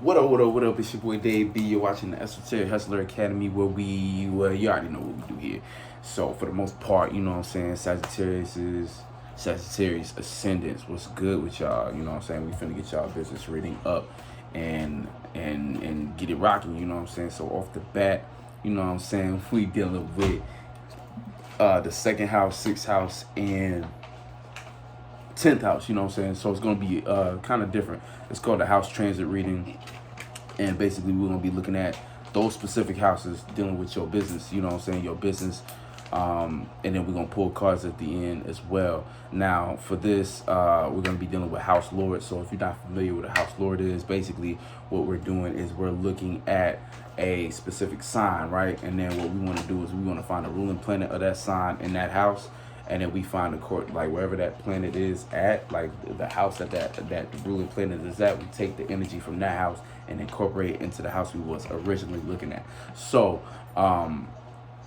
What up, what up, what up? It's your boy Dave B. You're watching the Esoteric Hustler Academy where you already know what we do here. So, for the most part, you know what I'm saying, Sagittarius Ascendants. What's good with y'all? You know what I'm saying? We finna get y'all business reading up and get it rocking, you know what I'm saying? So, off the bat, you know what I'm saying, we dealing with the second house, sixth house, and 10th house, you know what I'm saying? So it's going to be kind of different. It's called the house transit reading. And basically, we're going to be looking at those specific houses dealing with your business, you know what I'm saying? Your business. And then we're going to pull cards at the end as well. Now, for this, we're going to be dealing with House Lord. So if you're not familiar with a House Lord is, basically what we're doing is we're looking at a specific sign, right? And then what we want to do is we want to find a ruling planet of that sign in that house. And then we find the court, like wherever that planet is at, like the house that ruling planet is at, we take the energy from that house and incorporate it into the house we was originally looking at. So,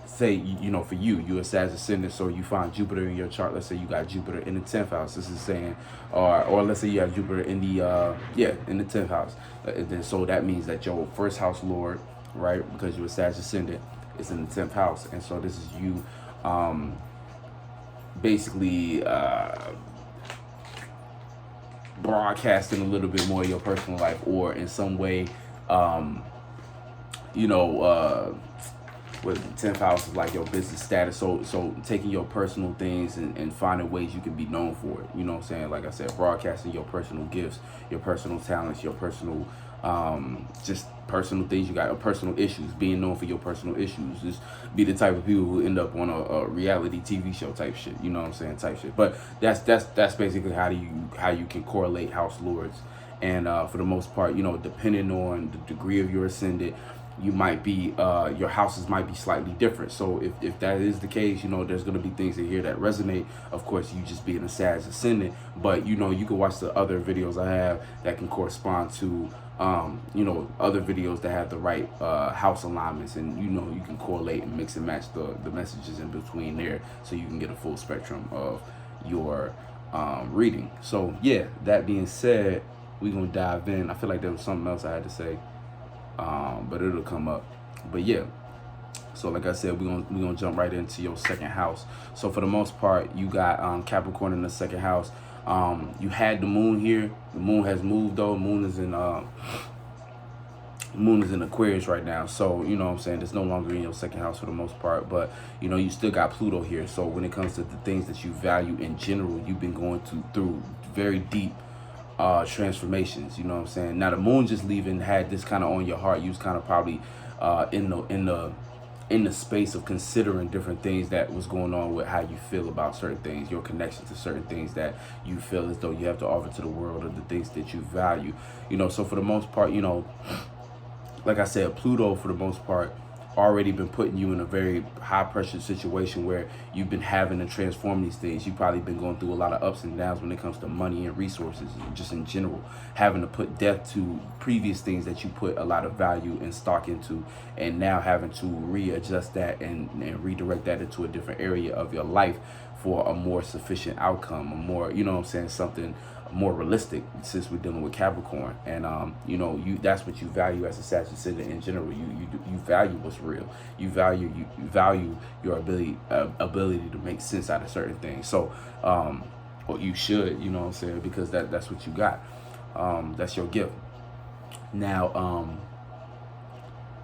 say, you know, for you're a Sag Ascendant, so you find Jupiter in your chart. Let's say you got Jupiter in the 10th house. This is saying, or let's say you have Jupiter in the, in the 10th house. Then so that means that your first house Lord, right, because you're a Sag Ascendant, is in the 10th house. And so this is you, basically broadcasting a little bit more of your personal life, or in some way, with the 10th house is like your business status. So taking your personal things and finding ways you can be known for it. You know what I'm saying? Like I said, broadcasting your personal gifts, your personal talents, your personal just personal things you got, or personal issues, being known for your personal issues. Just be the type of people who end up on a reality TV show type shit, you know what I'm saying, type shit. But that's basically how you can correlate house lords. And for the most part, you know, depending on the degree of your ascendant, you might be your houses might be slightly different. So if that is the case, you know, there's going to be things in here that resonate. Of course, you just being a Sag Ascendant, but you know, you can watch the other videos I have that can correspond to you know, other videos that have the right house alignments, and you know, you can correlate and mix and match the messages in between there, so you can get a full spectrum of your reading. So yeah, that being said, we're gonna dive in. I feel like there was something else I had to say, but it'll come up. But yeah, so like I said, we're gonna jump right into your second house. So for the most part, you got Capricorn in the second house. You had the moon here. The moon has moved though. Moon is in Aquarius right now. So, you know what I'm saying, it's no longer in your second house for the most part, but you know, you still got Pluto here. So when it comes to the things that you value in general, you've been going through very deep transformations, you know what I'm saying? Now the moon just leaving had this kind of on your heart. You was kind of probably in the space of considering different things that was going on with how you feel about certain things, your connection to certain things that you feel as though you have to offer to the world, or the things that you value, you know. So for the most part, you know, like I said, Pluto for the most part already been putting you in a very high pressure situation where you've been having to transform these things. You've probably been going through a lot of ups and downs when it comes to money and resources, just in general, having to put death to previous things that you put a lot of value and stock into, and now having to readjust that and redirect that into a different area of your life for a more sufficient outcome, a more, you know what I'm saying, something more realistic, since we're dealing with Capricorn. And you know, that's what you value as a Sag Ascendant in general. You value what's real. You value your ability to make sense out of certain things. So or you should, you know what I'm saying, because that's what you got. That's your gift. Now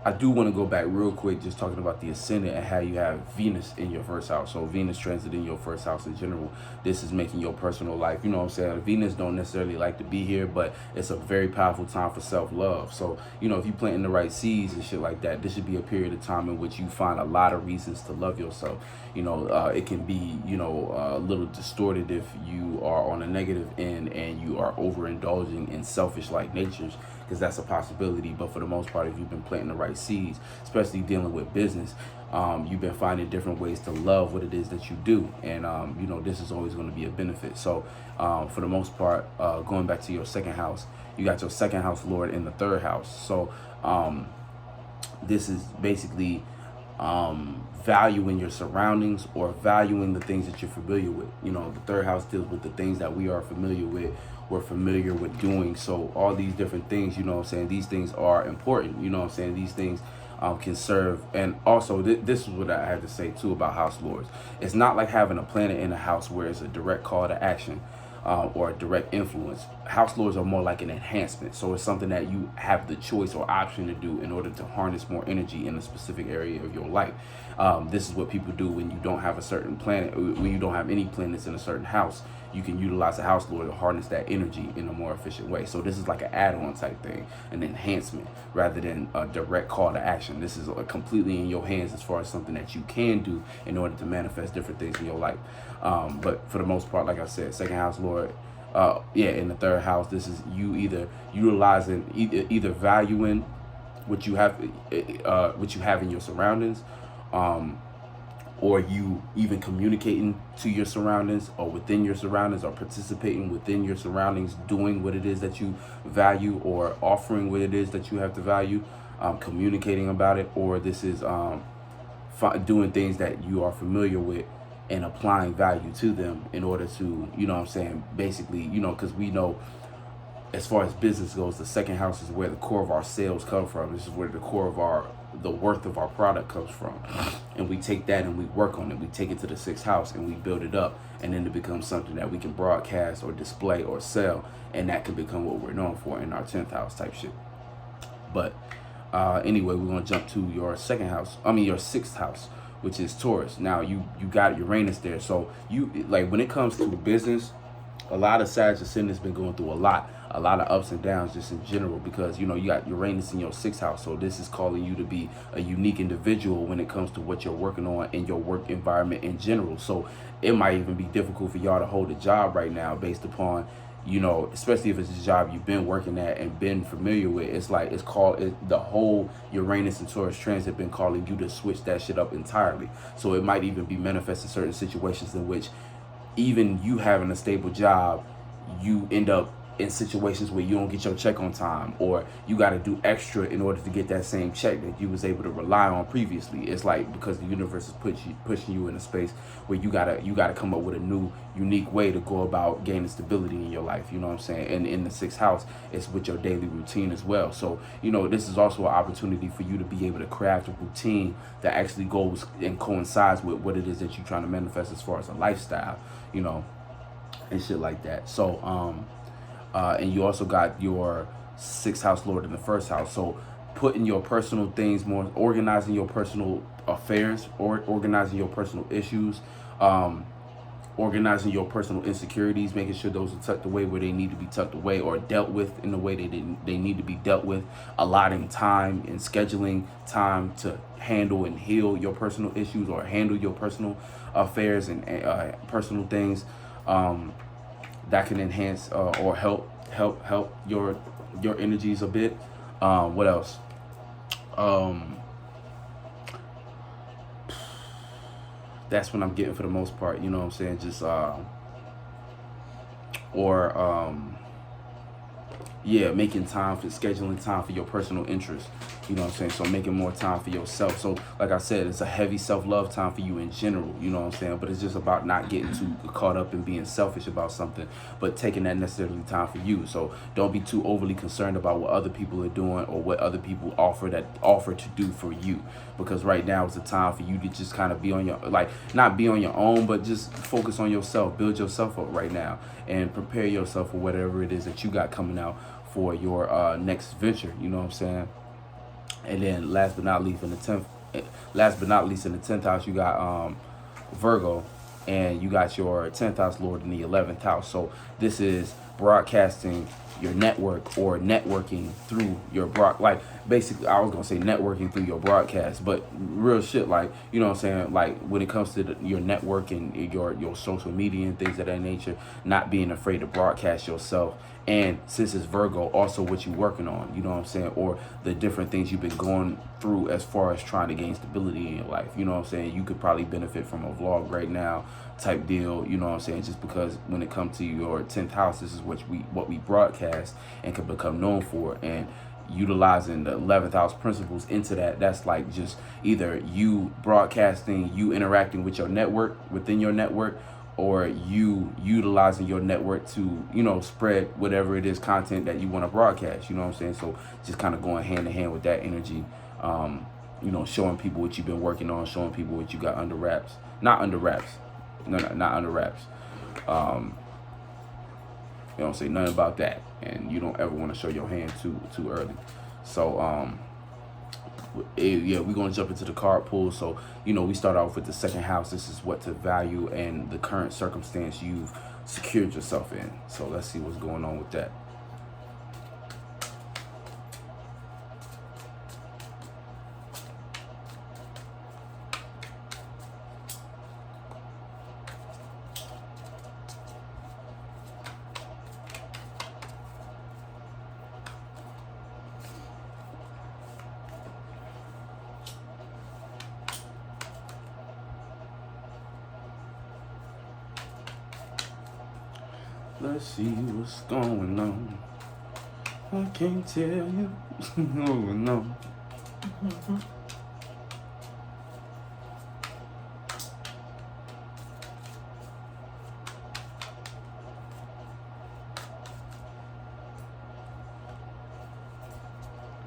I do want to go back real quick, just talking about the ascendant and how you have Venus in your first house. So Venus transit in your first house in general. This is making your personal life, you know what I'm saying? Venus don't necessarily like to be here, but it's a very powerful time for self-love. So, you know, if you planting the right seeds and shit like that, this should be a period of time in which you find a lot of reasons to love yourself. You know, it can be, you know, a little distorted if you are on a negative end and you are overindulging in selfish-like natures, because that's a possibility. But for the most part, if you've been planting the right seeds, especially dealing with business, you've been finding different ways to love what it is that you do. And, you know, this is always going to be a benefit. So for the most part, going back to your second house, you got your second house Lord in the third house. So this is basically valuing your surroundings or valuing the things that you're familiar with. You know, the third house deals with the things that we are familiar with, we're familiar with doing. So all these different things, you know what I'm saying, these things are important. You know what I'm saying, these things can serve. And also this is what I had to say too about house lords. It's not like having a planet in a house where it's a direct call to action or a direct influence. House lords are more like an enhancement. So it's something that you have the choice or option to do in order to harness more energy in a specific area of your life. This is what people do when you don't have a certain planet, when you don't have any planets in a certain house. You can utilize a house lord to harness that energy in a more efficient way. So this is like an add-on type thing, an enhancement rather than a direct call to action. This is completely in your hands as far as something that you can do in order to manifest different things in your life. But for the most part, like I said, second house lord, in the third house, this is you either utilizing, either valuing what you have in your surroundings, or you even communicating to your surroundings or within your surroundings, or participating within your surroundings, doing what it is that you value or offering what it is that you have to value, communicating about it, or this is doing things that you are familiar with and applying value to them in order to, you know what I'm saying, basically, you know, because we know as far as business goes, the second house is where the core of our sales come from. This is where the core of the worth of our product comes from. And we take that and we work on it. We take it to the sixth house and we build it up, and then it becomes something that we can broadcast or display or sell, and that can become what we're known for in our 10th house type shit. But anyway, we're going to jump to your your sixth house, which is Taurus. Now you got Uranus there. So you, like, when it comes to business, a lot of Sag Ascendants been going through a lot of ups and downs just in general, because, you know, you got Uranus in your sixth house. So this is calling you to be a unique individual when it comes to what you're working on in your work environment in general. So it might even be difficult for y'all to hold a job right now based upon, you know, especially if it's a job you've been working at and been familiar with. It's like, the whole Uranus and Taurus transit been calling you to switch that shit up entirely. So it might even be manifest in certain situations in which even you having a stable job, you end up in situations where you don't get your check on time, or you got to do extra in order to get that same check that you was able to rely on previously. It's like, because the universe is pushing you in a space where you gotta come up with a new, unique way to go about gaining stability in your life. You know what I'm saying? And in the sixth house, it's with your daily routine as well. So, you know, this is also an opportunity for you to be able to craft a routine that actually goes and coincides with what it is that you're trying to manifest as far as a lifestyle, you know, and shit like that. So, and you also got your sixth house lord in the first house. So putting your personal things more, organizing your personal affairs, or organizing your personal issues, organizing your personal insecurities, making sure those are tucked away where they need to be tucked away, or dealt with in the way they need to be dealt with, allotting time and scheduling time to handle and heal your personal issues, or handle your personal affairs and personal things. That can enhance or help your energies a bit. What else? That's what I'm getting for the most part. You know what I'm saying? Just making time for scheduling time for your personal interests. You know what I'm saying? So making more time for yourself. So like I said, it's a heavy self-love time for you in general. You know what I'm saying? But it's just about not getting too caught up in being selfish about something, but taking that necessarily time for you. So don't be too overly concerned about what other people are doing or what other people offer to do for you. Because right now is the time for you to just kind of be on your, like, not be on your own, but just focus on yourself, build yourself up right now, and prepare yourself for whatever it is that you got coming out for your next venture. You know what I'm saying? And then last but not least in the 10th house, you got Virgo, and you got your 10th house lord in the 11th house. So this is broadcasting your network, or networking through your like, basically, I was gonna say networking through your broadcast, but real shit, like, you know what I'm saying, like, when it comes to your network and your social media and things of that nature, not being afraid to broadcast yourself. And since it's Virgo, also what you're working on, you know what I'm saying, or the different things you've been going through as far as trying to gain stability in your life. You know what I'm saying? You could probably benefit from a vlog right now type deal, you know what I'm saying, just because when it comes to your 10th house, this is what we broadcast and can become known for. And utilizing the 11th house principles into that. That's like just either you broadcasting, you interacting with your network, within your network, or you utilizing your network to, you know, spread whatever it is content that you want to broadcast. You know what I'm saying? So just kind of going hand in hand with that energy. You know, showing people what you've been working on, showing people what you got under wraps. Not under wraps. No, not under wraps. You don't say nothing about that, and you don't ever want to show your hand too early. So yeah, we're gonna jump into the card pool. So, you know, we start off with the second house. This is what to value and the current circumstance you've secured yourself in. So let's see what's going on with that. Let's see what's going on. I can't tell you what's going on.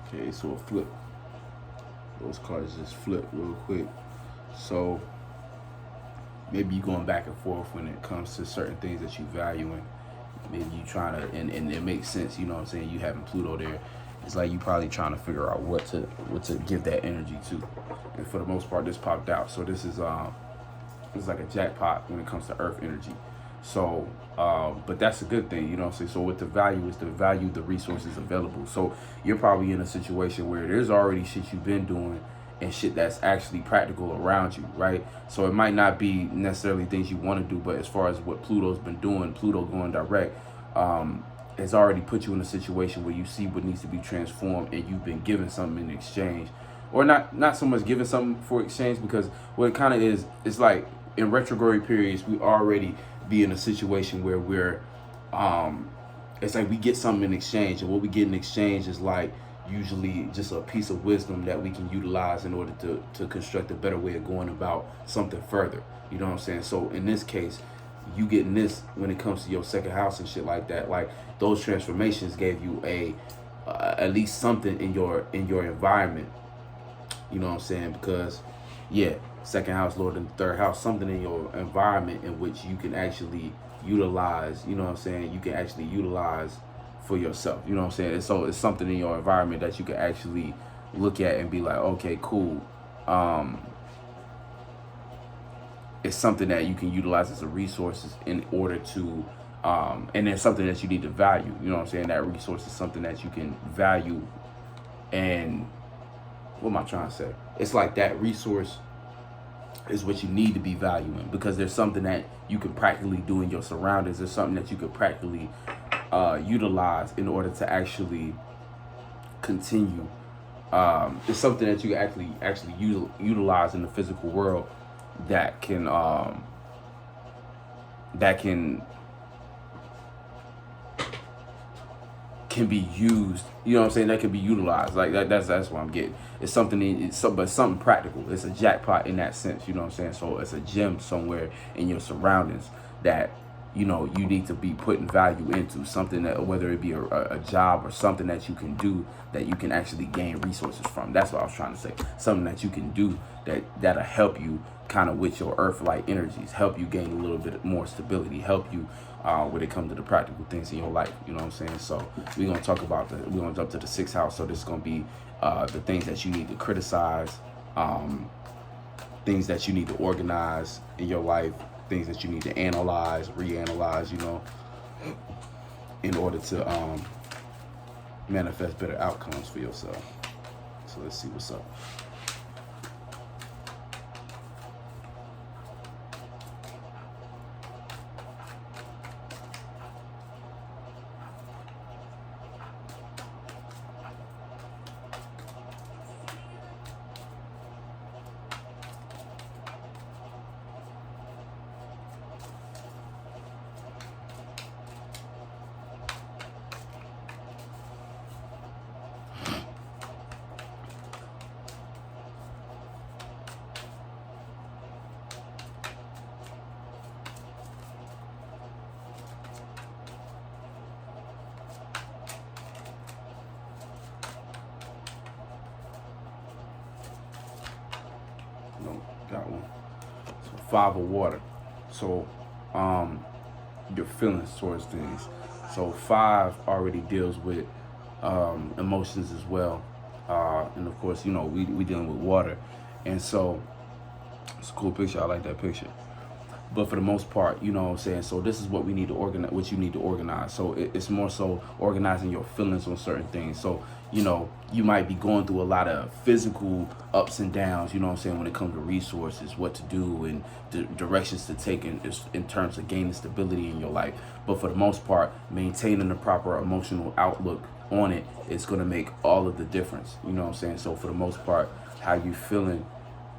Okay, so a flip. Those cards just flip real quick. So maybe you're going back and forth when it comes to certain things that you value, and maybe you trying to, and it makes sense, you know what I'm saying, you having Pluto there. It's like you probably trying to figure out what to give that energy to. And for the most part, this popped out. So this is it's like a jackpot when it comes to earth energy. So but that's a good thing, you know what I'm saying? So what the value is, to value the resources available. So you're probably in a situation where there's already shit you've been doing and shit that's actually practical around you, right? So it might not be necessarily things you want to do, but as far as what Pluto's been doing, Pluto going direct, has already put you in a situation where you see what needs to be transformed, and you've been given something in exchange. Or not so much giving something for exchange, because what it kind of is, it's like in retrograde periods, we already be in a situation where we're, it's like we get something in exchange, and what we get in exchange is like usually just a piece of wisdom that we can utilize in order to construct a better way of going about something further. You know what I'm saying? So in this case, you getting this when it comes to your second house and shit like that, like those transformations gave you a at least something in your environment. You know what I'm saying? Because yeah, second house lord in the third house, something in your environment in which you can actually utilize, you know what I'm saying, you can actually utilize for yourself. You know what I'm saying? So it's something in your environment that you can actually look at and be like, okay, cool. It's something that you can utilize as a resource in order to, and then something that you need to value. You know what I'm saying? That resource is something that you can value. And what am I trying to say? It's like that resource is what you need to be valuing, because there's something that you can practically do in your surroundings. There's something that you could practically utilize in order to actually continue. It's something that you can actually utilize in the physical world that can be used. You know what I'm saying? That can be utilized. Like that's what I'm getting. It's something. But something practical. It's a jackpot in that sense. You know what I'm saying? So it's a gem somewhere in your surroundings that, you know, you need to be putting value into. Something that, whether it be a job or something that you can do that you can actually gain resources from. That's what I was trying to say. Something that you can do that'll help you kind of with your earth-like energies, help you gain a little bit more stability, help you when it comes to the practical things in your life. You know what I'm saying? So we're gonna talk about we're gonna jump to the sixth house. So this is gonna be the things that you need to criticize, things that you need to organize in your life, things that you need to analyze, reanalyze, you know, in order to manifest better outcomes for yourself. So let's see what's up. 5 of water. So your feelings towards things. So 5 already deals with emotions as well. And of course, you know, we dealing with water. And so it's a cool picture. I like that picture. But for the most part, you know what I'm saying? So this is what we need to organize, what you need to organize. So it's more so organizing your feelings on certain things. So, you know, you might be going through a lot of physical ups and downs, you know what I'm saying, when it comes to resources, what to do and the directions to take in terms of gaining stability in your life. But for the most part, maintaining the proper emotional outlook on it is going to make all of the difference. You know what I'm saying? So for the most part, how you feeling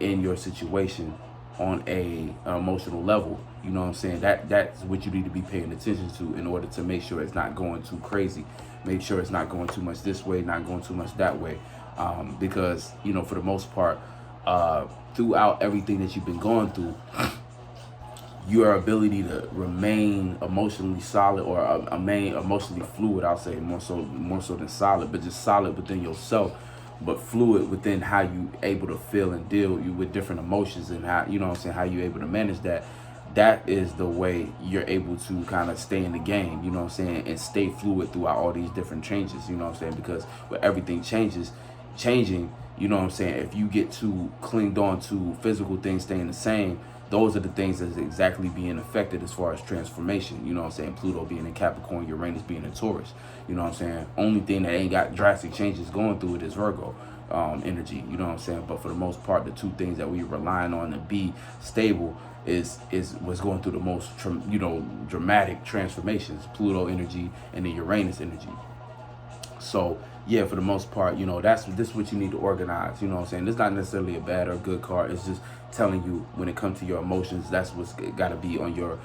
in your situation on a emotional level, you know what I'm saying, that's what you need to be paying attention to in order to make sure it's not going too crazy. Make sure it's not going too much this way, not going too much that way, because, you know, for the most part, throughout everything that you've been going through, your ability to remain emotionally solid or remain emotionally fluid, I'll say more so than solid, but just solid within yourself, but fluid within how you able to feel and deal with different emotions, and how, you know what I'm saying, how you able to manage that. That is the way you're able to kind of stay in the game, you know what I'm saying, and stay fluid throughout all these different changes, you know what I'm saying, because with everything changing, you know what I'm saying, if you get too clinged on to physical things staying the same, those are the things that's exactly being affected as far as transformation, you know what I'm saying, Pluto being in Capricorn, Uranus being in Taurus, you know what I'm saying. Only thing that ain't got drastic changes going through it is Virgo energy, you know what I'm saying. But for the most part, the two things that we relying on to be stable is what's going through the most dramatic transformations, Pluto energy and the Uranus energy. So yeah, for the most part, you know, this is what you need to organize, you know what I'm saying. It's not necessarily a bad or good card. It's just telling you when it comes to your emotions, that's what's got to be on your,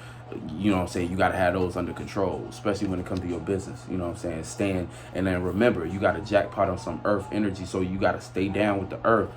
you know what I'm saying, you got to have those under control, especially when it comes to your business, you know what I'm saying. And then remember, you got a jackpot on some earth energy, so you got to stay down with the earth.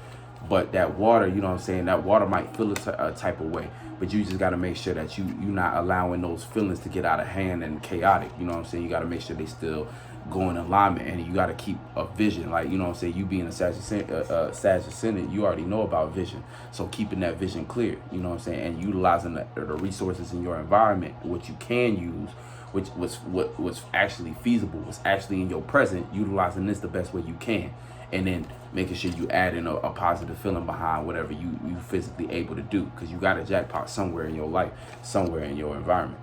But that water, you know what I'm saying, that water might feel a type of way, but you just got to make sure that you're not allowing those feelings to get out of hand and chaotic, you know what I'm saying. You got to make sure they still go in alignment, and you got to keep a vision, like, you know what I'm saying, you being a Sagittarius Ascendant, you already know about vision, so keeping that vision clear, you know what I'm saying, and utilizing the resources in your environment, what you can use, what's actually feasible, what's actually in your present, utilizing this the best way you can, and then making sure you add in a positive feeling behind whatever you physically able to do, because you got a jackpot somewhere in your life, somewhere in your environment.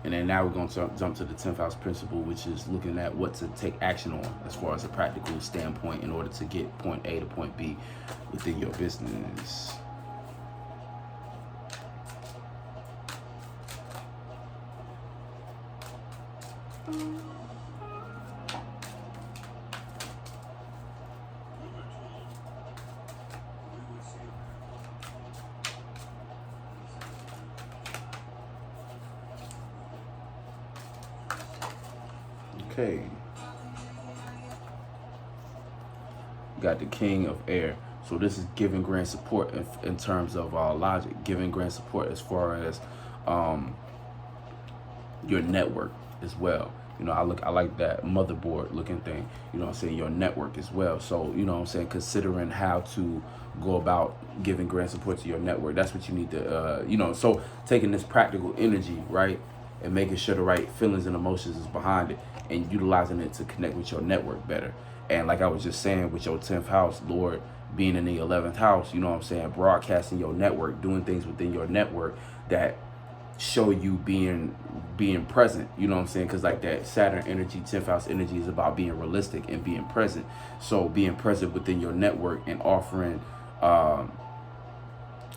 And then now we're going to jump to the 10th house principle, which is looking at what to take action on as far as a practical standpoint in order to get point A to point B within your business. Okay. Got the King of Air. So this is giving grand support in terms of logic, giving grand support as far as your network as well. You know, I like that motherboard looking thing, you know what I'm saying, your network as well. So, you know what I'm saying, considering how to go about giving grand support to your network, that's what you need to, you know, so taking this practical energy, right, and making sure the right feelings and emotions is behind it, and utilizing it to connect with your network better. And like I was just saying, with your 10th house, Lord being in the 11th house, you know what I'm saying, broadcasting your network, doing things within your network that show you being present, you know what I'm saying, because like that Saturn energy, 10th house energy is about being realistic and being present. So being present within your network and offering,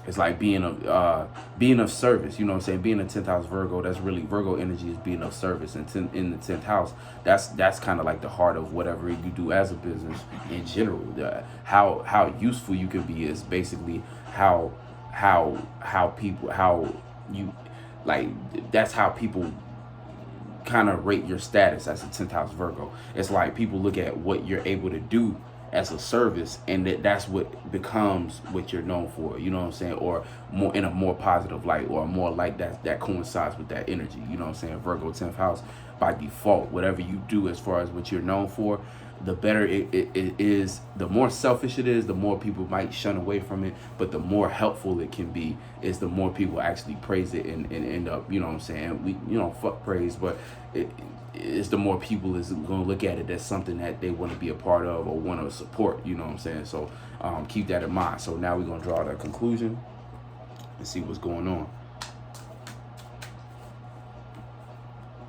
it's like being of service, you know what I'm saying. Being a 10th house Virgo, that's really Virgo energy, is being of service. And in the 10th house, that's kind of like the heart of whatever you do as a business in general. How useful you can be is basically how that's how people kind of rate your status as a 10th house Virgo. It's like people look at what you're able to do as a service, and that's what becomes what you're known for, you know what I'm saying, or more in a more positive light, or more like that coincides with that energy, you know what I'm saying. Virgo 10th house, by default, whatever you do as far as what you're known for, the better it is. The more selfish it is, the more people might shun away from it. But the more helpful it can be is the more people actually praise it and end up, you know what I'm saying? We, fuck praise, but it's the more people is going to look at it as something that they want to be a part of or want to support, you know what I'm saying? So keep that in mind. So now we're going to draw the conclusion and see what's going on.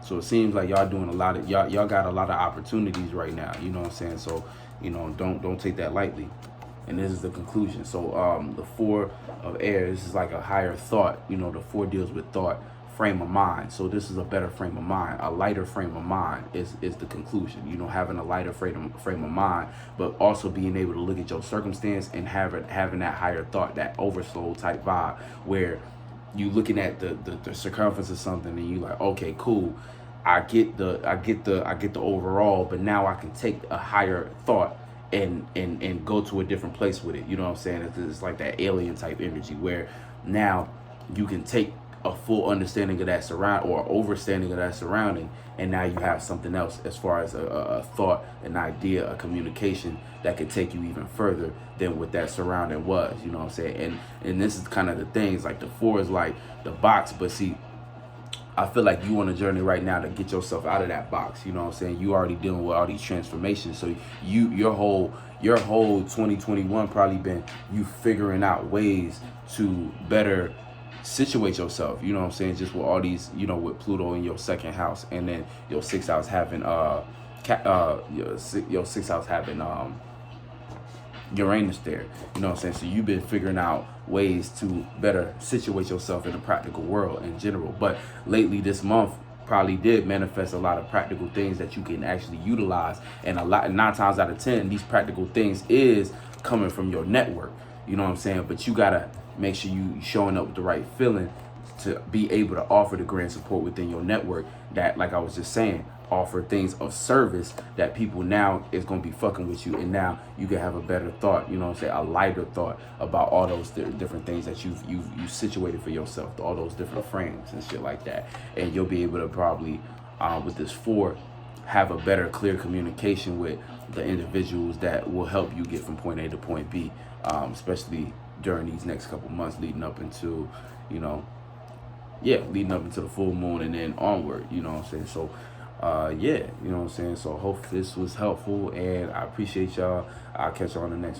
So it seems like y'all doing a lot of y'all got a lot of opportunities right now. You know what I'm saying? So, don't take that lightly. And this is the conclusion. So the 4 of air, this is like a higher thought. The 4 deals with thought, frame of mind. So this is a better frame of mind. A lighter frame of mind is the conclusion. Having a lighter frame of mind, but also being able to look at your circumstance and having that higher thought, that overflow type vibe, where you looking at the circumference of something and you like, okay, cool. I get the overall, but now I can take a higher thought and go to a different place with it. You know what I'm saying? It's like that alien type energy where now you can take a full understanding of that overstanding of that surrounding, and now you have something else as far as a thought, an idea, a communication that could take you even further than what that surrounding was. You know what I'm saying? And this is kind of the things, like the 4 is like the box, but see, I feel like you on a journey right now to get yourself out of that box. You know what I'm saying? You already dealing with all these transformations. So your whole 2021 probably been you figuring out ways to better situate yourself. You know what I'm saying? Just with all these, with Pluto in your 2nd house, and then your 6th house having your 6th house having Uranus there. You know what I'm saying? So you've been figuring out ways to better situate yourself in the practical world in general. But lately this month probably did manifest a lot of practical things that you can actually utilize. And 9 times out of 10, these practical things is coming from your network. You know what I'm saying? But you got to make sure you showing up with the right feeling to be able to offer the grand support within your network that, like I was just saying, offer things of service that people now is going to be fucking with you, and now you can have a better thought, you know what I'm saying, a lighter thought about all those different things that you situated for yourself, all those different frames and shit like that. And you'll be able to probably with this 4 have a better, clear communication with the individuals that will help you get from point A to point B, especially during these next couple months leading up into leading up into the full moon and then onward. You know what I'm saying? So you know what I'm saying? So hope this was helpful, and I appreciate y'all. I'll catch y'all on the next